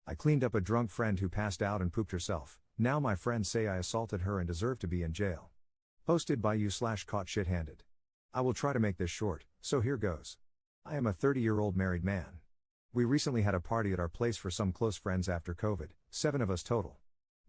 I cleaned up a drunk friend who passed out and pooped herself. Now my friends say I assaulted her and deserve to be in jail. Posted by you/caught shit-handed. I will try to make this short, so here goes. I am a 30-year-old married man. We recently had a party at our place for some close friends after COVID, 7 of us total.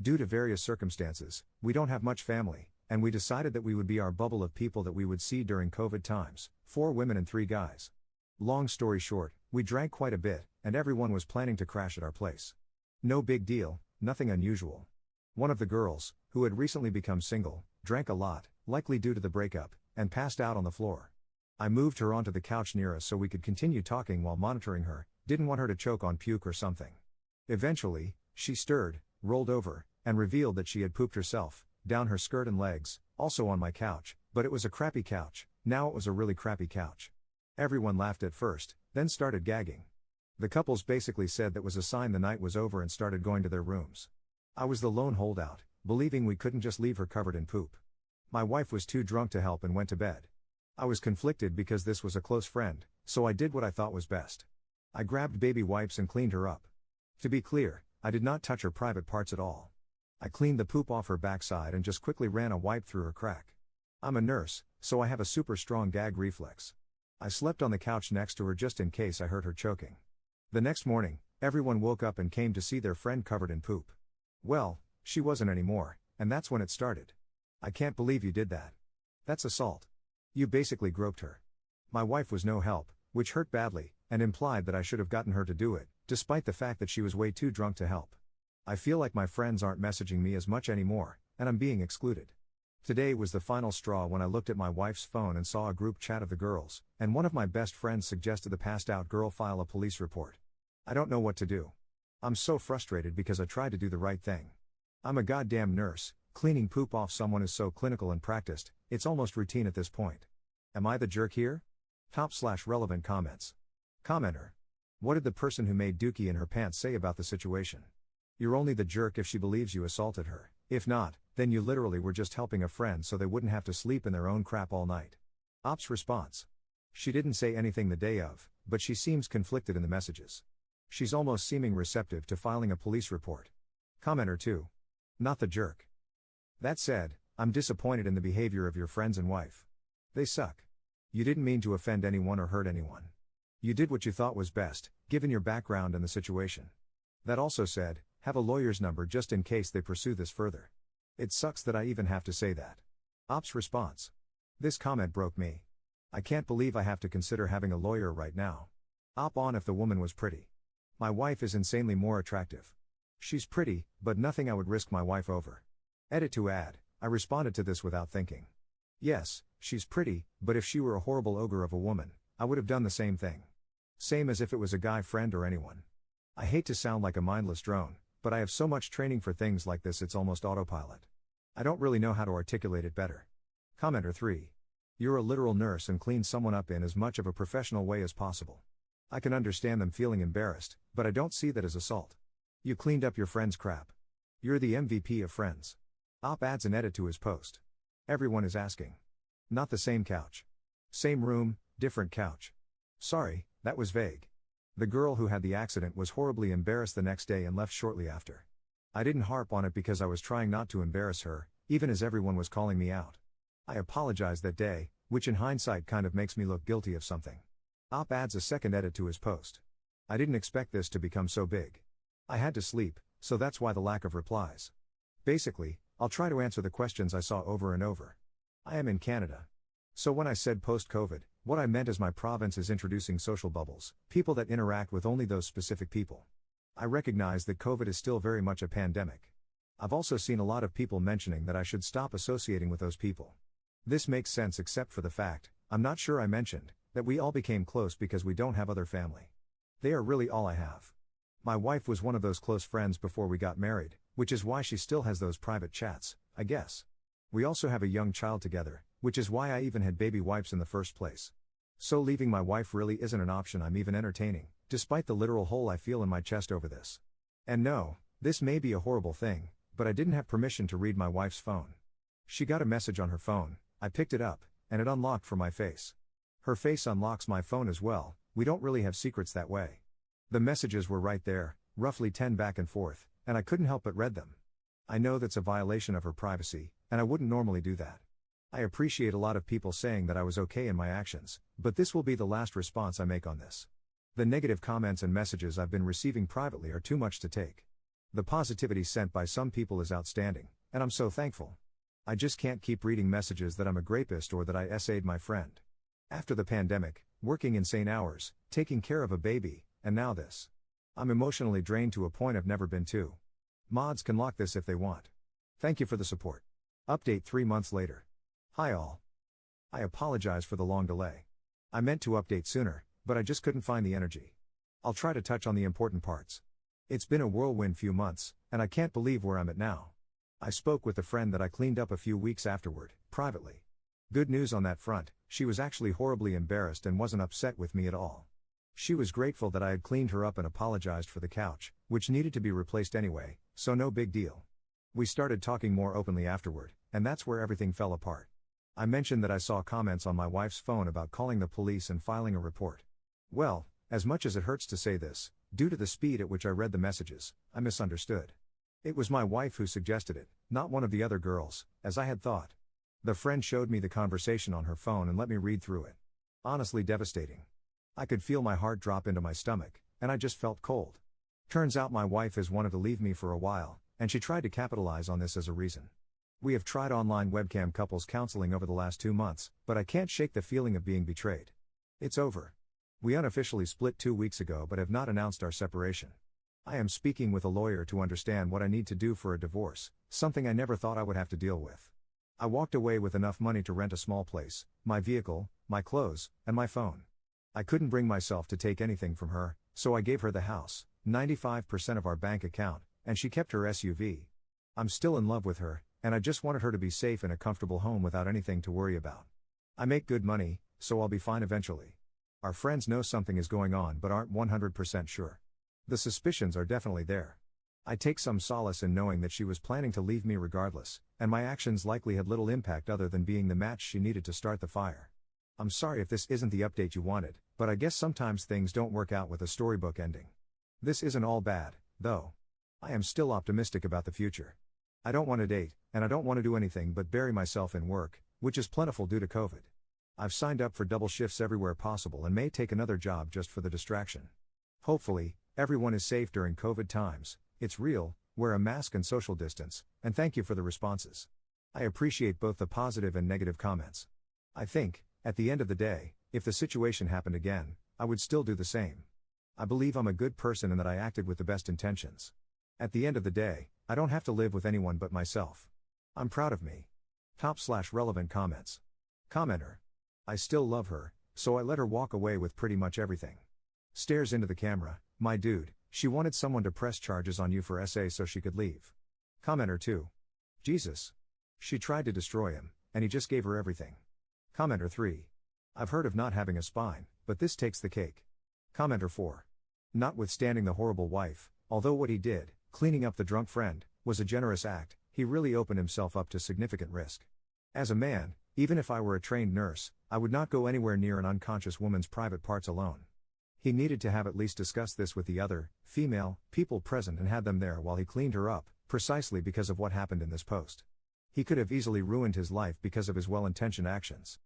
Due to various circumstances, we don't have much family, and we decided that we would be our bubble of people that we would see during COVID times, 4 women and 3 guys. Long story short, we drank quite a bit, and everyone was planning to crash at our place. No big deal, nothing unusual. One of the girls, who had recently become single, drank a lot, likely due to the breakup, and passed out on the floor. I moved her onto the couch near us so we could continue talking while monitoring her, didn't want her to choke on puke or something. Eventually, she stirred, rolled over, and revealed that she had pooped herself, down her skirt and legs, also on my couch, but it was a crappy couch. Now it was a really crappy couch. Everyone laughed at first, then started gagging. The couples basically said that was a sign the night was over and started going to their rooms. I was the lone holdout, believing we couldn't just leave her covered in poop. My wife was too drunk to help and went to bed. I was conflicted because this was a close friend, so I did what I thought was best. I grabbed baby wipes and cleaned her up. To be clear, I did not touch her private parts at all. I cleaned the poop off her backside and just quickly ran a wipe through her crack. I'm a nurse, so I have a super strong gag reflex. I slept on the couch next to her just in case I heard her choking. The next morning, everyone woke up and came to see their friend covered in poop. Well, she wasn't anymore, and that's when it started. I can't believe you did that. That's assault. You basically groped her. My wife was no help, which hurt badly, and implied that I should have gotten her to do it, despite the fact that she was way too drunk to help. I feel like my friends aren't messaging me as much anymore, and I'm being excluded. Today was the final straw when I looked at my wife's phone and saw a group chat of the girls, and one of my best friends suggested the passed out girl file a police report. I don't know what to do. I'm so frustrated because I tried to do the right thing. I'm a goddamn nurse, cleaning poop off someone is so clinical and practiced, it's almost routine at this point. Am I the jerk here? Top/relevant comments. Commenter. What did the person who made dookie in her pants say about the situation? You're only the jerk if she believes you assaulted her. If not, then you literally were just helping a friend so they wouldn't have to sleep in their own crap all night. Ops response. She didn't say anything the day of, but she seems conflicted in the messages. She's almost seeming receptive to filing a police report. Commenter 2. Not the jerk. That said, I'm disappointed in the behavior of your friends and wife. They suck. You didn't mean to offend anyone or hurt anyone. You did what you thought was best, given your background and the situation. That also said, have a lawyer's number just in case they pursue this further. It sucks that I even have to say that. Ops response. This comment broke me. I can't believe I have to consider having a lawyer right now. Op on if the woman was pretty. My wife is insanely more attractive. She's pretty, but nothing I would risk my wife over. Edit to add, I responded to this without thinking. Yes, she's pretty, but if she were a horrible ogre of a woman, I would have done the same thing. Same as if it was a guy friend or anyone. I hate to sound like a mindless drone, but I have so much training for things like this it's almost autopilot. I don't really know how to articulate it better. Commenter 3. You're a literal nurse and clean someone up in as much of a professional way as possible. I can understand them feeling embarrassed, but I don't see that as assault. You cleaned up your friend's crap. You're the MVP of friends. Op adds an edit to his post. Everyone is asking. Not the same couch. Same room, different couch. Sorry, that was vague. The girl who had the accident was horribly embarrassed the next day and left shortly after. I didn't harp on it because I was trying not to embarrass her, even as everyone was calling me out. I apologized that day, which in hindsight kind of makes me look guilty of something. Op adds a second edit to his post. I didn't expect this to become so big. I had to sleep, so that's why the lack of replies. Basically, I'll try to answer the questions I saw over and over. I am in Canada. So when I said post-COVID, what I meant is my province is introducing social bubbles, people that interact with only those specific people. I recognize that COVID is still very much a pandemic. I've also seen a lot of people mentioning that I should stop associating with those people. This makes sense except for the fact, I'm not sure I mentioned, that we all became close because we don't have other family. They are really all I have. My wife was one of those close friends before we got married, which is why she still has those private chats, I guess. We also have a young child together, which is why I even had baby wipes in the first place. So leaving my wife really isn't an option I'm even entertaining, despite the literal hole I feel in my chest over this. And no, this may be a horrible thing, but I didn't have permission to read my wife's phone. She got a message on her phone, I picked it up, and it unlocked for my face. Her face unlocks my phone as well, we don't really have secrets that way. The messages were right there, Roughly 10 back and forth, and I couldn't help but read them. I know that's a violation of her privacy, and I wouldn't normally do that. I appreciate a lot of people saying that I was okay in my actions, but this will be the last response I make on this. The negative comments and messages I've been receiving privately are too much to take. The positivity sent by some people is outstanding, and I'm so thankful. I just can't keep reading messages that I'm a grapist or that I SA'd my friend. After the pandemic, working insane hours, taking care of a baby, and now this. I'm emotionally drained to a point I've never been to. Mods can lock this if they want. Thank you for the support. Update 3 months later. Hi all. I apologize for the long delay. I meant to update sooner, but I just couldn't find the energy. I'll try to touch on the important parts. It's been a whirlwind few months, and I can't believe where I'm at now. I spoke with a friend that I cleaned up a few weeks afterward, privately. Good news on that front, she was actually horribly embarrassed and wasn't upset with me at all. She was grateful that I had cleaned her up and apologized for the couch, which needed to be replaced anyway, so no big deal. We started talking more openly afterward, and that's where everything fell apart. I mentioned that I saw comments on my wife's phone about calling the police and filing a report. Well, as much as it hurts to say this, due to the speed at which I read the messages, I misunderstood. It was my wife who suggested it, not one of the other girls, as I had thought. The friend showed me the conversation on her phone and let me read through it. Honestly devastating. I could feel my heart drop into my stomach, and I just felt cold. Turns out my wife has wanted to leave me for a while, and she tried to capitalize on this as a reason. We have tried online webcam couples counseling over the last 2 months, but I can't shake the feeling of being betrayed. It's over. We unofficially split 2 weeks ago but have not announced our separation. I am speaking with a lawyer to understand what I need to do for a divorce, something I never thought I would have to deal with. I walked away with enough money to rent a small place, my vehicle, my clothes, and my phone. I couldn't bring myself to take anything from her, so I gave her the house, 95% of our bank account, and she kept her SUV. I'm still in love with her, and I just wanted her to be safe in a comfortable home without anything to worry about. I make good money, so I'll be fine eventually. Our friends know something is going on but aren't 100% sure. The suspicions are definitely there. I take some solace in knowing that she was planning to leave me regardless, and my actions likely had little impact other than being the match she needed to start the fire. I'm sorry if this isn't the update you wanted, but I guess sometimes things don't work out with a storybook ending. This isn't all bad, though. I am still optimistic about the future. I don't want to date, and I don't want to do anything but bury myself in work, which is plentiful due to COVID. I've signed up for double shifts everywhere possible and may take another job just for the distraction. Hopefully, everyone is safe during COVID times. It's real, wear a mask and social distance, and thank you for the responses. I appreciate both the positive and negative comments. I think, at the end of the day, if the situation happened again, I would still do the same. I believe I'm a good person and that I acted with the best intentions. At the end of the day, I don't have to live with anyone but myself. I'm proud of me. Top/relevant comments. Commenter. I still love her, so I let her walk away with pretty much everything. Stares into the camera, my dude, she wanted someone to press charges on you for SA so she could leave. Commenter 2. Jesus. She tried to destroy him, and he just gave her everything. Commenter 3. I've heard of not having a spine, but this takes the cake. Commenter 4. Notwithstanding the horrible wife, although what he did, cleaning up the drunk friend, was a generous act, he really opened himself up to significant risk. As a man, even if I were a trained nurse, I would not go anywhere near an unconscious woman's private parts alone. He needed to have at least discussed this with the other, female, people present and had them there while he cleaned her up, precisely because of what happened in this post. He could have easily ruined his life because of his well-intentioned actions.